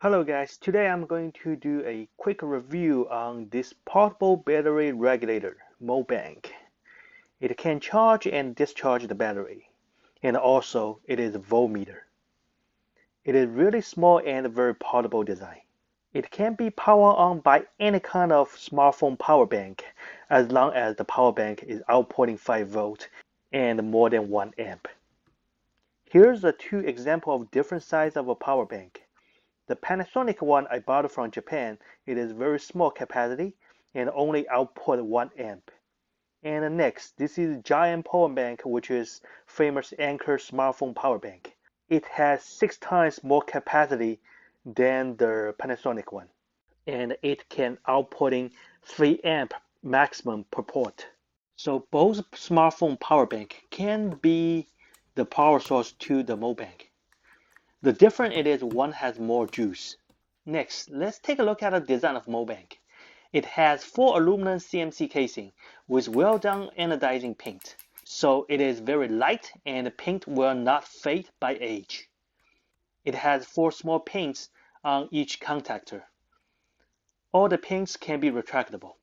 Hello guys, today I'm going to do a quick review on this portable battery regulator, MoBank. It can charge and discharge the battery, and also it is a voltmeter. It is really small and very portable design. It can be powered on by any kind of smartphone power bank as long as the power bank is outputting 5 volts and more than 1 amp. Here's the two examples of different size of a power bank. The Panasonic one I bought from Japan, it is very small capacity and only output 1 amp. And next, this is giant power bank, which is famous Anker smartphone power bank. It has 6 times more capacity than the Panasonic one. And it can outputting 3 amp maximum per port. So both smartphone power bank can be the power source to the MoBank. The difference it is one has more juice. Next, let's take a look at the design of MoBank. It has 4 aluminum CMC casing with well done anodizing paint. So it is very light and the paint will not fade by age. It has 4 small pins on each contactor. All the pins can be retractable.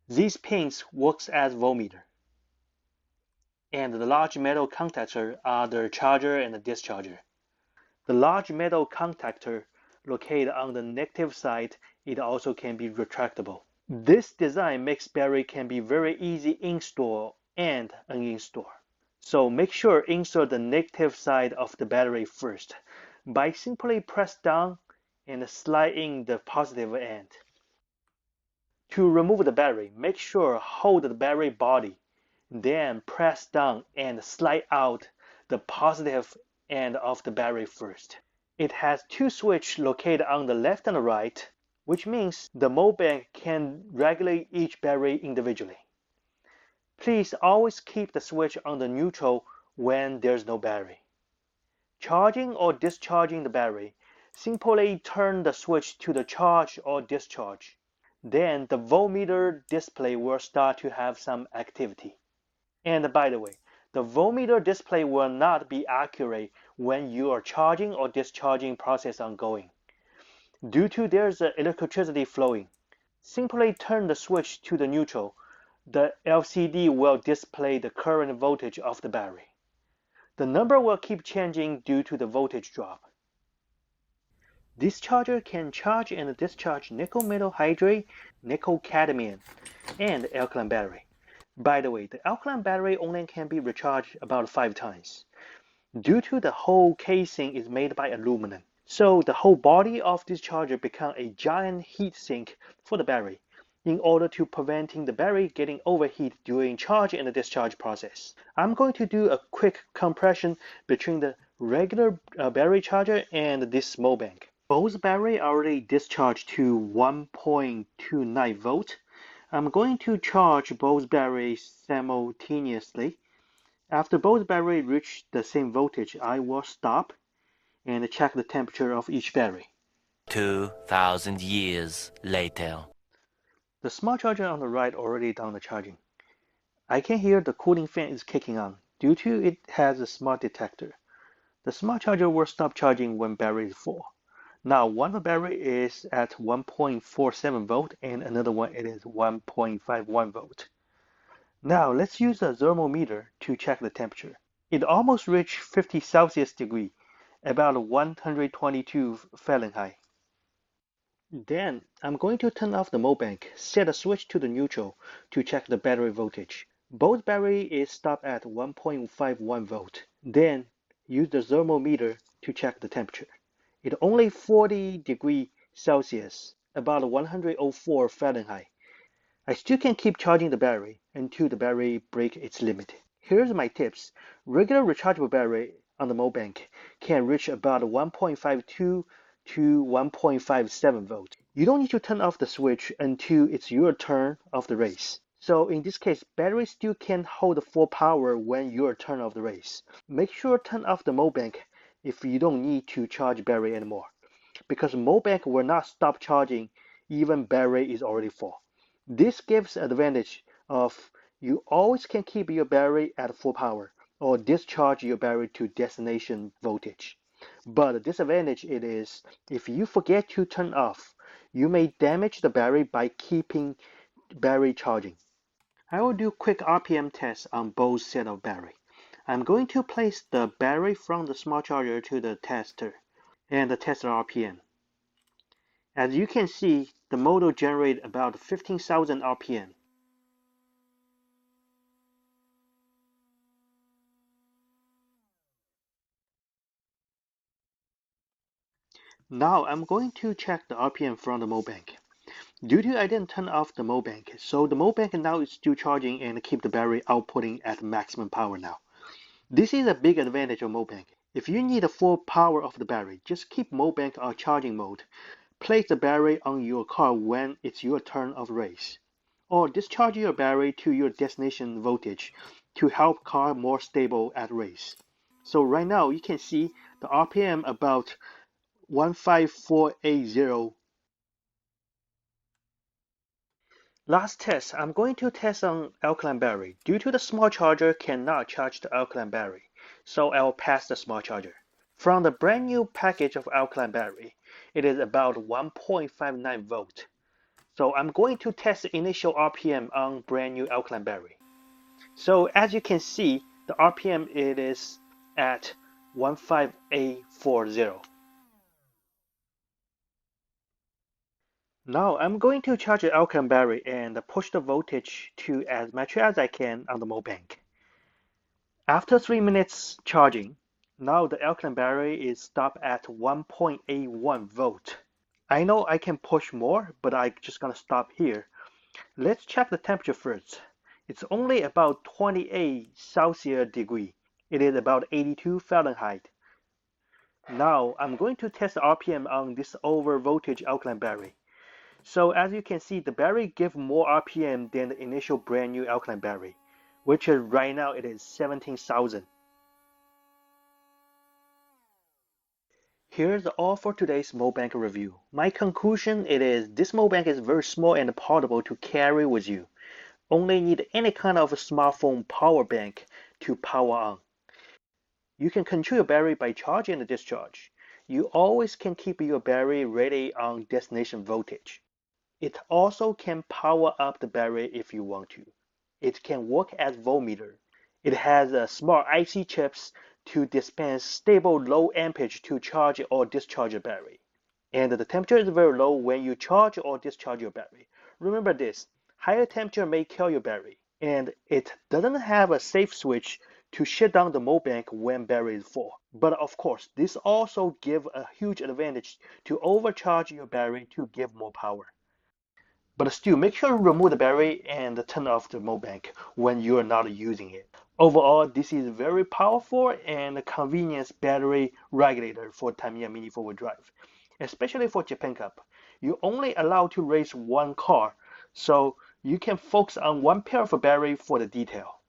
These pins works as voltmeter. And the large metal contactor are the charger and the discharger. The large metal contactor located on the negative side, it also can be retractable. This design makes battery can be very easy install and uninstall. So make sure insert the negative side of the battery first by simply press down and slide in the positive end. To remove the battery, make sure hold the battery body, then press down and slide out the positive end of the battery first. It has 2 switches located on the left and the right, which means the MoBank can regulate each battery individually. Please always keep the switch on the neutral when there's no battery. Charging or discharging the battery, simply turn the switch to the charge or discharge. Then the voltmeter display will start to have some activity. And by the way, the voltmeter display will not be accurate when you are charging or discharging process ongoing, due to there's electricity flowing. Simply turn the switch to the neutral. The LCD will display the current voltage of the battery. The number will keep changing due to the voltage drop. This charger can charge and discharge nickel metal hydride, nickel cadmium, and alkaline battery. By the way, the alkaline battery only can be recharged about 5 times. Due to the whole casing is made by aluminum, so the whole body of this charger becomes a giant heat sink for the battery in order to preventing the battery getting overheat during charge and the discharge process. I'm going to do a quick comparison between the regular battery charger and this MoBank. Both battery already discharged to 1.29 volt. I'm going to charge both batteries simultaneously. After both batteries reach the same voltage, I will stop and check the temperature of each battery. 2,000 years later. The smart charger on the right already done the charging. I can hear the cooling fan is kicking on due to it has a smart detector. The smart charger will stop charging when battery is full. Now one of the battery is at 1.47 volt and another one it is 1.51 volt. Now let's use a thermometer to check the temperature. It almost reached 50 Celsius degree, about 122 Fahrenheit. Then I'm going to turn off the MoBank, set a switch to the neutral to check the battery voltage. Both battery is stopped at 1.51 volt. Then use the thermometer to check the temperature. It only 40 degrees Celsius, about 104 Fahrenheit. I still can keep charging the battery until the battery breaks its limit. Here's my tips. Regular rechargeable battery on the MoBank can reach about 1.52 to 1.57 volts. You don't need to turn off the switch until it's your turn of the race. So in this case, battery still can hold full power when your turn of the race. Make sure turn off the MoBank if you don't need to charge battery anymore, because MoBank will not stop charging even battery is already full. This gives advantage of you always can keep your battery at full power or discharge your battery to destination voltage. But the disadvantage it is, if you forget to turn off, you may damage the battery by keeping battery charging. I will do quick RPM tests on both set of battery. I'm going to place the battery from the smart charger to the tester and the test the RPM. As you can see, the motor generates about 15,000 RPM. Now I'm going to check the RPM from the MoBank. Due to I didn't turn off the MoBank, so the MoBank now is still charging and keep the battery outputting at maximum power now. This is a big advantage of MoBank. If you need the full power of the battery, just keep MoBank on charging mode. Place the battery on your car when it's your turn of race. Or discharge your battery to your destination voltage to help car more stable at race. So right now you can see the RPM about 15480. Last test, I'm going to test on alkaline battery. Due to the small charger cannot charge the alkaline battery, so I'll pass the small charger. From the brand new package of alkaline battery, it is about 1.59 volt. So I'm going to test the initial RPM on brand new alkaline battery. So as you can see, the RPM it is at 15840. Now I'm going to charge the alkaline battery and push the voltage to as much as I can on the MoBank. After 3 minutes charging, now the alkaline battery is stopped at 1.81 volt. I know I can push more, but I'm just gonna stop here. Let's check the temperature first. It's only about 28 Celsius degree. It is about 82 Fahrenheit. Now I'm going to test the RPM on this over voltage alkaline battery. So as you can see, the battery gives more RPM than the initial brand new alkaline battery, which is right now it is 17,000. Here's all for today's MoBank review. My conclusion it is this MoBank is very small and portable to carry with you. Only need any kind of a smartphone power bank to power on. You can control your battery by charging and discharge. You always can keep your battery ready on destination voltage. It also can power up the battery if you want to. It can work as voltmeter. It has a smart IC chips to dispense stable low amperage to charge or discharge your battery. And the temperature is very low when you charge or discharge your battery. Remember this, higher temperature may kill your battery. And it doesn't have a safe switch to shut down the MoBank when battery is full. But of course, this also gives a huge advantage to overcharge your battery to give more power. But still, make sure to remove the battery and turn off the MoBank when you are not using it. Overall, this is very powerful and convenient battery regulator for Tamiya Mini 4-wheel drive, especially for Japan Cup. You're only allowed to race one car, so you can focus on one pair of battery for the detail.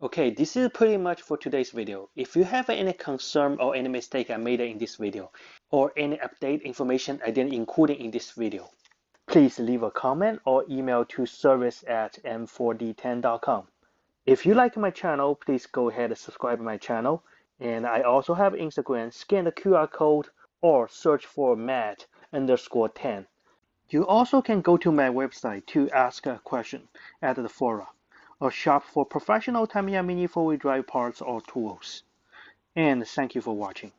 Okay, this is pretty much for today's video. If you have any concern or any mistake I made in this video, or any update information I didn't include in this video, please leave a comment or email to service@m4d10.com. If you like my channel, please go ahead and subscribe to my channel. And I also have Instagram. Scan the QR code or search for Matt_10. You also can go to my website to ask a question at the forum or shop for professional Tamiya Mini 4-wheel drive parts or tools. And thank you for watching.